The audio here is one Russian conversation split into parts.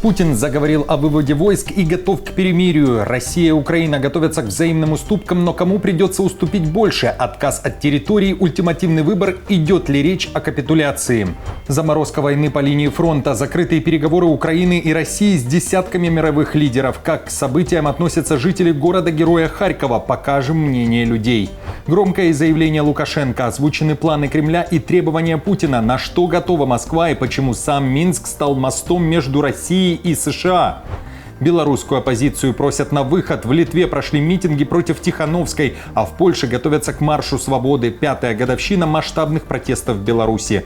Путин заговорил о выводе войск и готов к перемирию. Россия и Украина готовятся к взаимным уступкам, но кому придется уступить больше? Отказ от территории, ультимативный выбор, идет ли речь о капитуляции? Заморозка войны по линии фронта, закрытые переговоры Украины и России с десятками мировых лидеров. Как к событиям относятся жители города-героя Харькова? Покажем мнение людей. Громкое заявление Лукашенко, озвучены планы Кремля и требования Путина. На что готова Москва и почему сам Минск стал мостом между Россией и США? Белорусскую оппозицию просят на выход. В Литве прошли митинги против Тихановской, а в Польше готовятся к маршу свободы. 5-я годовщина масштабных протестов в Беларуси.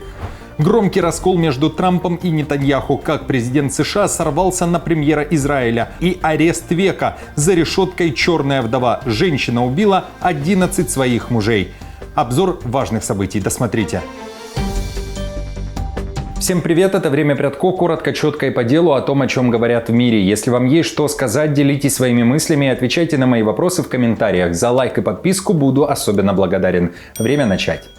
Громкий раскол между Трампом и Нетаньяху. Как президент США сорвался на премьера Израиля. И арест века. За решеткой черная вдова. Женщина убила 11 своих мужей. Обзор важных событий. Досмотрите. Всем привет, это «Время Прядко», коротко, четко и по делу о том, о чем говорят в мире. Если вам есть что сказать, делитесь своими мыслями и отвечайте на мои вопросы в комментариях. За лайк и подписку буду особенно благодарен. Время начать.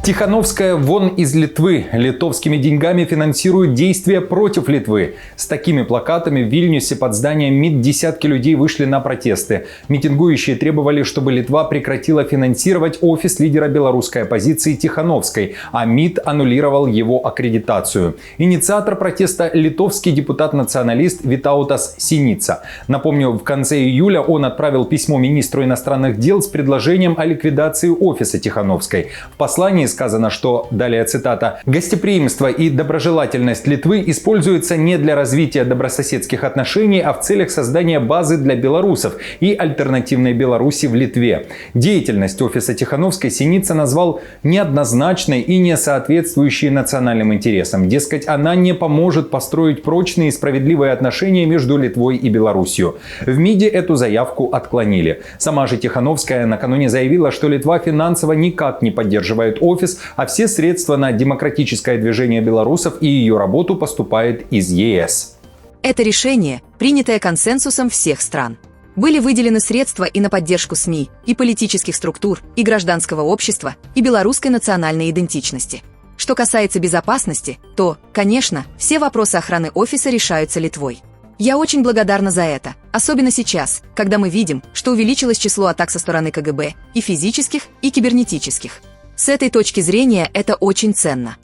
Тихановская вон из Литвы. Литовскими деньгами финансируют действия против Литвы. С такими плакатами в Вильнюсе под зданием МИД десятки людей вышли на протесты. Митингующие требовали, чтобы Литва прекратила финансировать офис лидера белорусской оппозиции Тихановской, а МИД аннулировал его аккредитацию. Инициатор протеста – литовский депутат-националист Витаутас Синица. Напомню, в конце июля он отправил письмо министру иностранных дел с предложением о ликвидации офиса Тихановской. В послании сказано, что, далее цитата, «Гостеприимство и доброжелательность Литвы используются не для развития добрососедских отношений, а в целях создания базы для белорусов и альтернативной Беларуси в Литве». Деятельность офиса Тихановской Синица назвал неоднозначной и не соответствующей национальным интересам. Дескать, она не поможет построить прочные и справедливые отношения между Литвой и Беларусью. В МИДе эту заявку отклонили. Сама же Тихановская накануне заявила, что Литва финансово никак не поддерживает офис, а все средства на демократическое движение белорусов и ее работу поступают из ЕС. Это решение, принятое консенсусом всех стран. Были выделены средства и на поддержку СМИ, и политических структур, и гражданского общества, и белорусской национальной идентичности. Что касается безопасности, то, конечно, все вопросы охраны офиса решаются Литвой. Я очень благодарна за это, особенно сейчас, когда мы видим, что увеличилось число атак со стороны КГБ, и физических, и кибернетических. С этой точки зрения это очень ценно.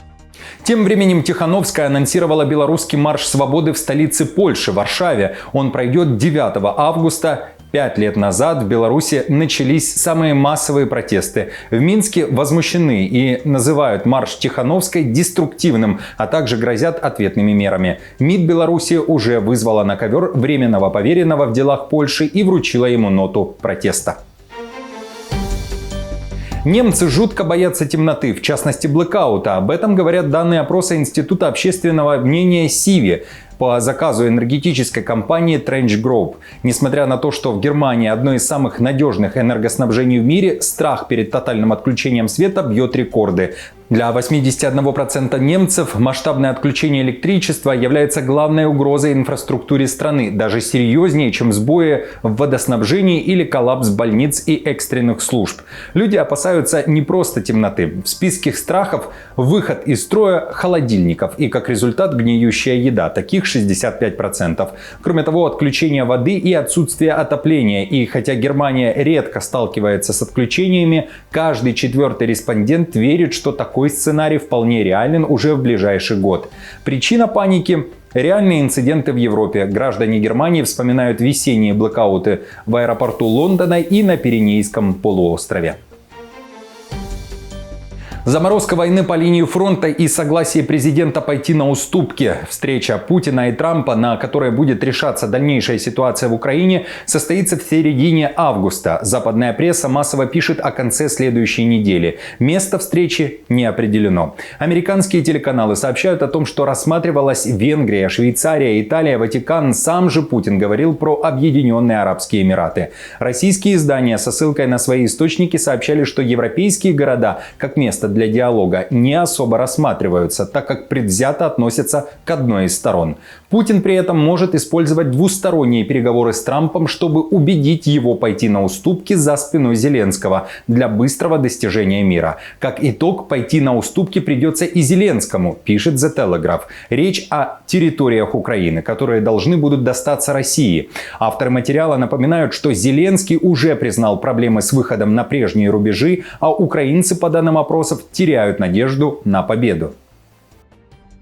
Тем временем Тихановская анонсировала белорусский марш свободы в столице Польши, Варшаве. Он пройдет 9 августа. 5 лет назад в Беларуси начались самые массовые протесты. В Минске возмущены и называют марш Тихановской деструктивным, а также грозят ответными мерами. МИД Беларуси уже вызвала на ковер временного поверенного в делах Польши и вручила ему ноту протеста. Немцы жутко боятся темноты, в частности блэкаута. Об этом говорят данные опроса Института общественного мнения Сиви по заказу энергетической компании Trench Group. Несмотря на то, что в Германии одно из самых надежных энергоснабжений в мире, страх перед тотальным отключением света бьет рекорды. Для 81% немцев масштабное отключение электричества является главной угрозой инфраструктуре страны, даже серьезнее, чем сбои в водоснабжении или коллапс больниц и экстренных служб. Люди опасаются не просто темноты. В списке страхов выход из строя холодильников и, как результат, гниющая еда. Таких 65%. Кроме того, отключение воды и отсутствие отопления. И хотя Германия редко сталкивается с отключениями, каждый 4-й респондент верит, что такой сценарий вполне реален уже в ближайший год. Причина паники – реальные инциденты в Европе. Граждане Германии вспоминают весенние блэкауты в аэропорту Лондона и на Пиренейском полуострове. Заморозка войны по линии фронта и согласие президента пойти на уступки. Встреча Путина и Трампа, на которой будет решаться дальнейшая ситуация в Украине, состоится в середине августа. Западная пресса массово пишет о конце следующей недели. Место встречи не определено. Американские телеканалы сообщают о том, что рассматривалась Венгрия, Швейцария, Италия, Ватикан. Сам же Путин говорил про Объединенные Арабские Эмираты. Российские издания со ссылкой на свои источники сообщали, что европейские города, как место для диалога не особо рассматриваются, так как предвзято относятся к одной из сторон. Путин при этом может использовать двусторонние переговоры с Трампом, чтобы убедить его пойти на уступки за спиной Зеленского для быстрого достижения мира. Как итог, пойти на уступки придется и Зеленскому, пишет The Telegraph. Речь о территориях Украины, которые должны будут достаться России. Авторы материала напоминают, что Зеленский уже признал проблемы с выходом на прежние рубежи, а украинцы, по данным опросов, теряют надежду на победу.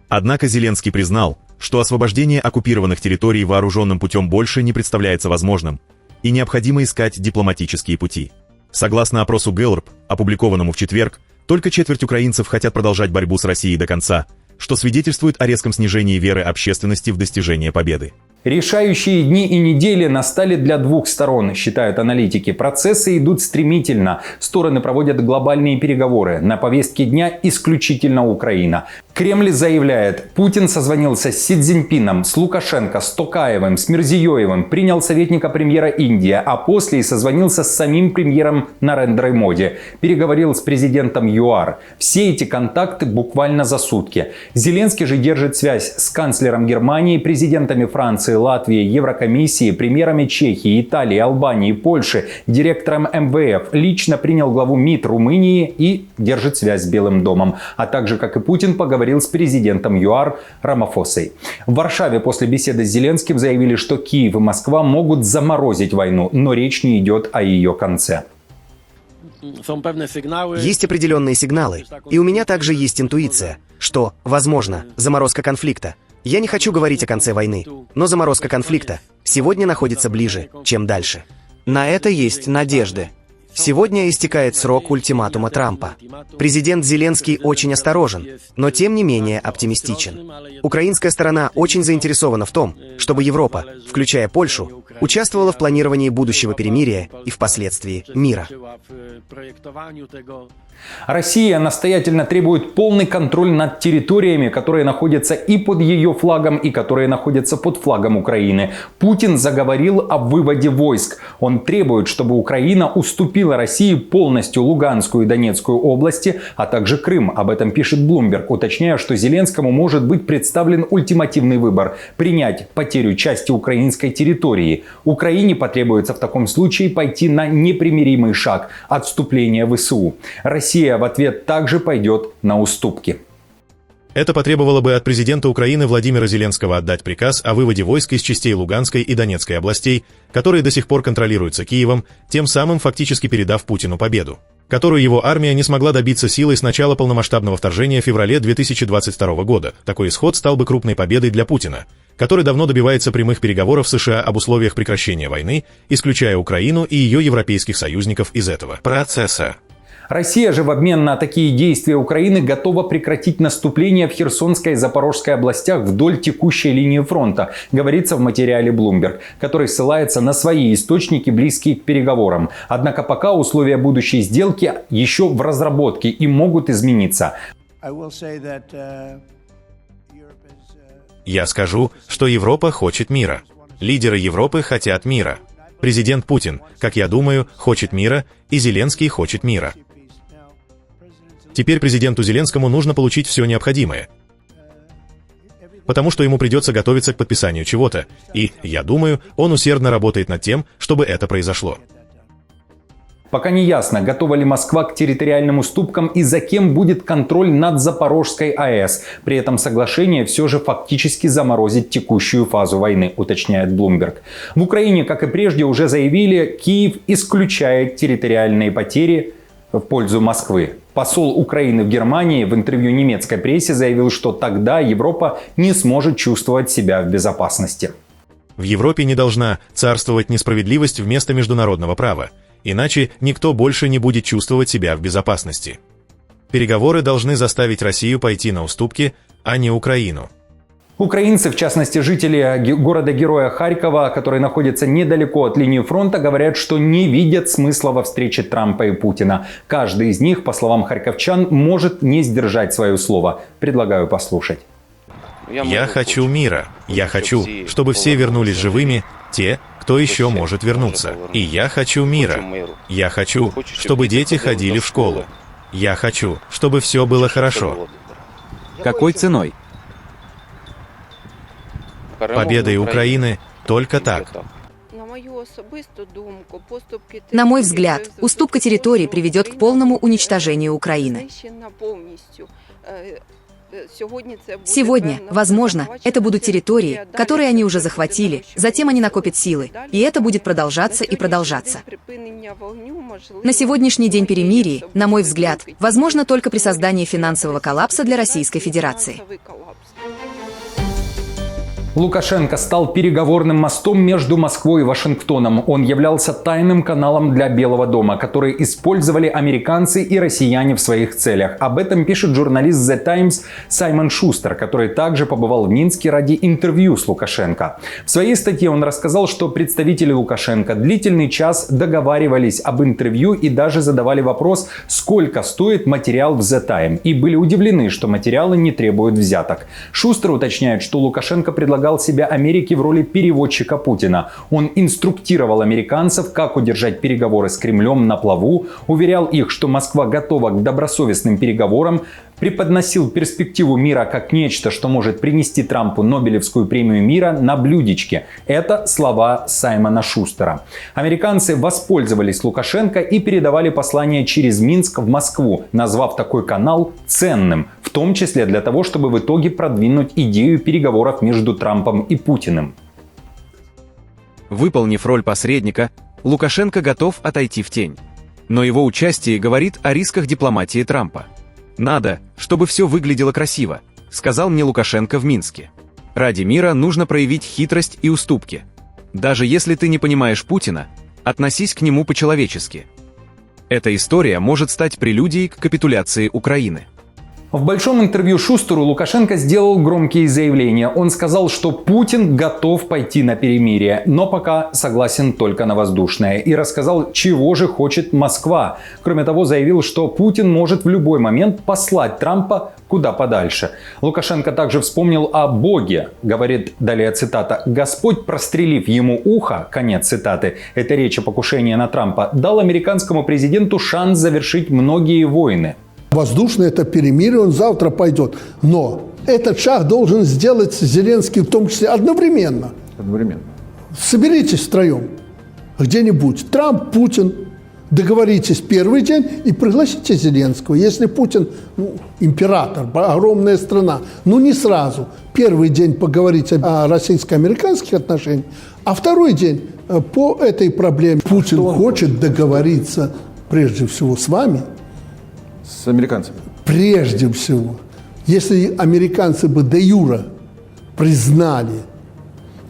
Однако Зеленский признал, что освобождение оккупированных территорий вооруженным путем больше не представляется возможным, и необходимо искать дипломатические пути. Согласно опросу Gallup, опубликованному в четверг, только четверть украинцев хотят продолжать борьбу с Россией до конца, что свидетельствует о резком снижении веры общественности в достижение победы. Решающие дни и недели настали для двух сторон, считают аналитики. Процессы идут стремительно. Стороны проводят глобальные переговоры. На повестке дня исключительно Украина. Кремль заявляет, Путин созвонился с Си Цзиньпином, с Лукашенко, с Токаевым, с Мирзиёевым, принял советника премьера Индии, а после и созвонился с самим премьером Нарендрой Моди. Переговорил с президентом ЮАР. Все эти контакты буквально за сутки. Зеленский же держит связь с канцлером Германии, президентами Франции, Латвии, Еврокомиссии, премьерами Чехии, Италии, Албании, Польши, директором МВФ, лично принял главу МИД Румынии и держит связь с Белым домом. А также, как и Путин, поговорил с президентом ЮАР Рамафосой. В Варшаве после беседы с Зеленским заявили, что Киев и Москва могут заморозить войну, но речь не идет о ее конце. Есть определенные сигналы, и у меня также есть интуиция, что, возможно, заморозка конфликта. Я не хочу говорить о конце войны, но заморозка конфликта сегодня находится ближе, чем дальше. На это есть надежды. Сегодня истекает срок ультиматума Трампа. Президент Зеленский очень осторожен, но тем не менее оптимистичен. Украинская сторона очень заинтересована в том, чтобы Европа, включая Польшу, участвовала в планировании будущего перемирия и впоследствии мира. Россия настоятельно требует полный контроль над территориями, которые находятся и под ее флагом, и которые находятся под флагом Украины. Путин заговорил о выводе войск. Он требует, чтобы Украина уступила России полностью Луганскую и Донецкую области, а также Крым. Об этом пишет Bloomberg, уточняя, что Зеленскому может быть представлен ультимативный выбор – принять потерю части украинской территории. Украине потребуется в таком случае пойти на непримиримый шаг – отступление ВСУ. Россия в ответ также пойдет на уступки. Это потребовало бы от президента Украины Владимира Зеленского отдать приказ о выводе войск из частей Луганской и Донецкой областей, которые до сих пор контролируются Киевом, тем самым фактически передав Путину победу, которую его армия не смогла добиться силой с начала полномасштабного вторжения в феврале 2022 года. Такой исход стал бы крупной победой для Путина, который давно добивается прямых переговоров с США об условиях прекращения войны, исключая Украину и ее европейских союзников из этого процесса. Россия же в обмен на такие действия Украины готова прекратить наступление в Херсонской и Запорожской областях вдоль текущей линии фронта, говорится в материале Bloomberg, который ссылается на свои источники, близкие к переговорам. Однако пока условия будущей сделки еще в разработке и могут измениться. Я скажу, что Европа хочет мира. Лидеры Европы хотят мира. Президент Путин, как я думаю, хочет мира, и Зеленский хочет мира. Теперь президенту Зеленскому нужно получить все необходимое, потому что ему придется готовиться к подписанию чего-то, и, я думаю, он усердно работает над тем, чтобы это произошло. Пока не ясно, готова ли Москва к территориальным уступкам и за кем будет контроль над Запорожской АЭС. При этом соглашение все же фактически заморозит текущую фазу войны, уточняет Bloomberg. В Украине, как и прежде, уже заявили, Киев исключает территориальные потери в пользу Москвы. Посол Украины в Германии в интервью немецкой прессе заявил, что тогда Европа не сможет чувствовать себя в безопасности. В Европе не должна царствовать несправедливость вместо международного права, иначе никто больше не будет чувствовать себя в безопасности. Переговоры должны заставить Россию пойти на уступки, а не Украину. Украинцы, в частности жители города-героя Харькова, который находится недалеко от линии фронта, говорят, что не видят смысла во встрече Трампа и Путина. Каждый из них, по словам харьковчан, может не сдержать свое слово. Предлагаю послушать. Я хочу мира. Я хочу, чтобы все вернулись живыми, те, кто еще может вернуться. И я хочу мира. Я хочу, чтобы дети ходили в школу. Я хочу, чтобы все было хорошо. Какой ценой? Победой Украины только так. На мой взгляд, уступка территорий приведет к полному уничтожению Украины. Сегодня, возможно, это будут территории, которые они уже захватили, затем они накопят силы, и это будет продолжаться и продолжаться. На сегодняшний день перемирие, на мой взгляд, возможно только при создании финансового коллапса для Российской Федерации. Лукашенко стал переговорным мостом между Москвой и Вашингтоном. Он являлся тайным каналом для Белого дома, который использовали американцы и россияне в своих целях. Об этом пишет журналист The Times Саймон Шустер, который также побывал в Минске ради интервью с Лукашенко. В своей статье он рассказал, что представители Лукашенко длительный час договаривались об интервью и даже задавали вопрос, сколько стоит материал в The Times, и были удивлены, что материалы не требуют взяток. Шустер уточняет, что Лукашенко предлагал себя Америке в роли переводчика Путина. Он инструктировал американцев, как удержать переговоры с Кремлем на плаву, уверял их, что Москва готова к добросовестным переговорам, преподносил перспективу мира как нечто, что может принести Трампу Нобелевскую премию мира на блюдечке. Это слова Саймона Шустера. Американцы воспользовались Лукашенко и передавали послание через Минск в Москву, назвав такой канал ценным, в том числе для того, чтобы в итоге продвинуть идею переговоров между Трампом и Путиным. Выполнив роль посредника, Лукашенко готов отойти в тень. Но его участие говорит о рисках дипломатии Трампа. «Надо, чтобы все выглядело красиво», — сказал мне Лукашенко в Минске. «Ради мира нужно проявить хитрость и уступки. Даже если ты не понимаешь Путина, относись к нему по-человечески. Эта история может стать прелюдией к капитуляции Украины». В большом интервью Шустеру Лукашенко сделал громкие заявления. Он сказал, что Путин готов пойти на перемирие, но пока согласен только на воздушное. И рассказал, чего же хочет Москва. Кроме того, заявил, что Путин может в любой момент послать Трампа куда подальше. Лукашенко также вспомнил о Боге. Говорит, далее цитата, «Господь, прострелив ему ухо», конец цитаты, это речь о покушении на Трампа, дал американскому президенту шанс завершить многие войны. Воздушное это перемирие, он завтра пойдет. Но этот шаг должен сделать Зеленский в том числе одновременно. Соберитесь втроем где-нибудь. Трамп, Путин. Договоритесь первый день и пригласите Зеленского. Если Путин, император, огромная страна, не сразу. Первый день поговорить о российско-американских отношениях, а второй день по этой проблеме. Путин хочет договориться прежде всего с вами. С американцами? Прежде всего. Если американцы бы де юре признали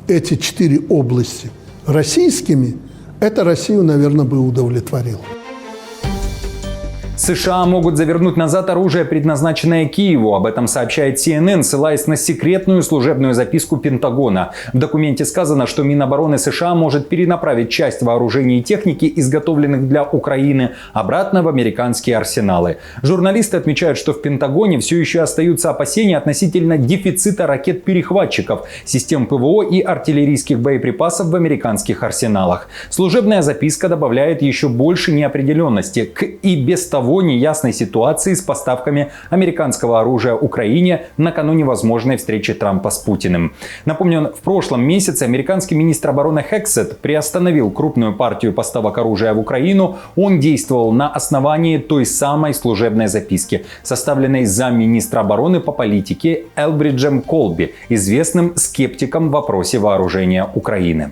эти 4 области российскими, это Россию, наверное, бы удовлетворило. США могут завернуть назад оружие, предназначенное Киеву. Об этом сообщает CNN, ссылаясь на секретную служебную записку Пентагона. В документе сказано, что Минобороны США может перенаправить часть вооружений и техники, изготовленных для Украины, обратно в американские арсеналы. Журналисты отмечают, что в Пентагоне все еще остаются опасения относительно дефицита ракет-перехватчиков, систем ПВО и артиллерийских боеприпасов в американских арсеналах. Служебная записка добавляет еще больше неопределенности к и без того неясной ситуации с поставками американского оружия Украине накануне возможной встречи Трампа с Путиным. Напомню, в прошлом месяце американский министр обороны Хексет приостановил крупную партию поставок оружия в Украину. Он действовал на основании той самой служебной записки, составленной замминистра обороны по политике Элбриджем Колби, известным скептиком в вопросе вооружения Украины.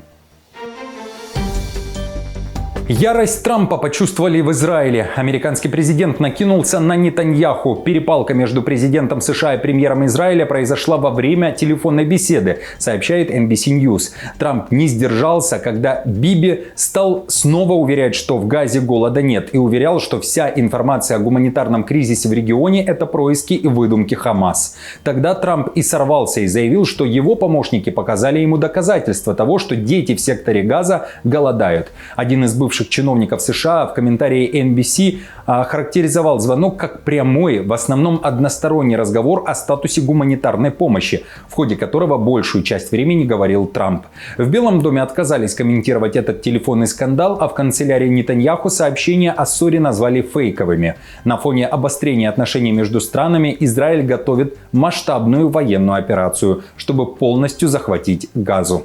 Ярость Трампа почувствовали в Израиле. Американский президент накинулся на Нетаньяху. Перепалка между президентом США и премьером Израиля произошла во время телефонной беседы, сообщает NBC News. Трамп не сдержался, когда Биби стал снова уверять, что в Газе голода нет, и уверял, что вся информация о гуманитарном кризисе в регионе – это происки и выдумки Хамас. Тогда Трамп и сорвался и заявил, что его помощники показали ему доказательства того, что дети в секторе Газа голодают. Один из бывших высших чиновников США в комментарии NBC характеризовал звонок как прямой, в основном односторонний разговор о статусе гуманитарной помощи, в ходе которого большую часть времени говорил Трамп. В Белом доме отказались комментировать этот телефонный скандал, а в канцелярии Нетаньяху сообщения о ссоре назвали фейковыми. На фоне обострения отношений между странами Израиль готовит масштабную военную операцию, чтобы полностью захватить Газу.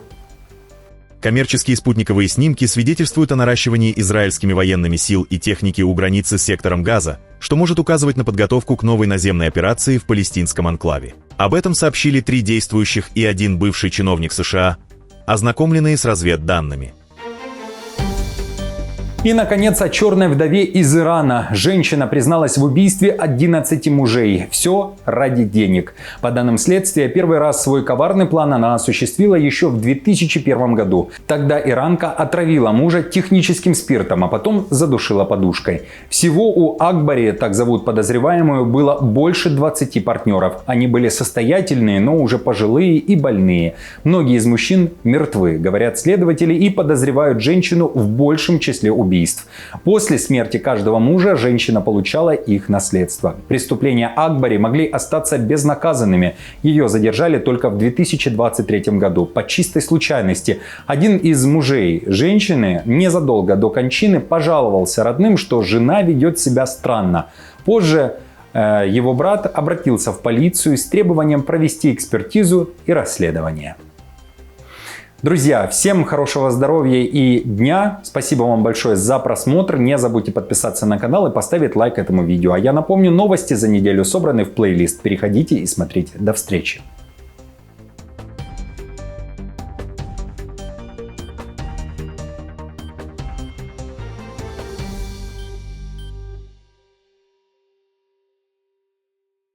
Коммерческие спутниковые снимки свидетельствуют о наращивании израильскими военными сил и техники у границы с сектором Газа, что может указывать на подготовку к новой наземной операции в палестинском анклаве. Об этом сообщили 3 действующих и 1 бывший чиновник США, ознакомленные с разведданными. И, наконец, о черной вдове из Ирана. Женщина призналась в убийстве 11 мужей. Все ради денег. По данным следствия, первый раз свой коварный план она осуществила еще в 2001 году. Тогда иранка отравила мужа техническим спиртом, а потом задушила подушкой. Всего у Акбари, так зовут подозреваемую, было больше 20 партнеров. Они были состоятельные, но уже пожилые и больные. Многие из мужчин мертвы, говорят следователи, и подозревают женщину в большем числе убийств. После смерти каждого мужа женщина получала их наследство. Преступления Акбари могли остаться безнаказанными. Ее задержали только в 2023 году по чистой случайности. Один из мужей женщины незадолго до кончины пожаловался родным, что жена ведет себя странно. Позже его брат обратился в полицию с требованием провести экспертизу и расследование. Друзья, всем хорошего здоровья и дня. Спасибо вам большое за просмотр. Не забудьте подписаться на канал и поставить лайк этому видео. А я напомню, новости за неделю собраны в плейлист. Переходите и смотрите. До встречи.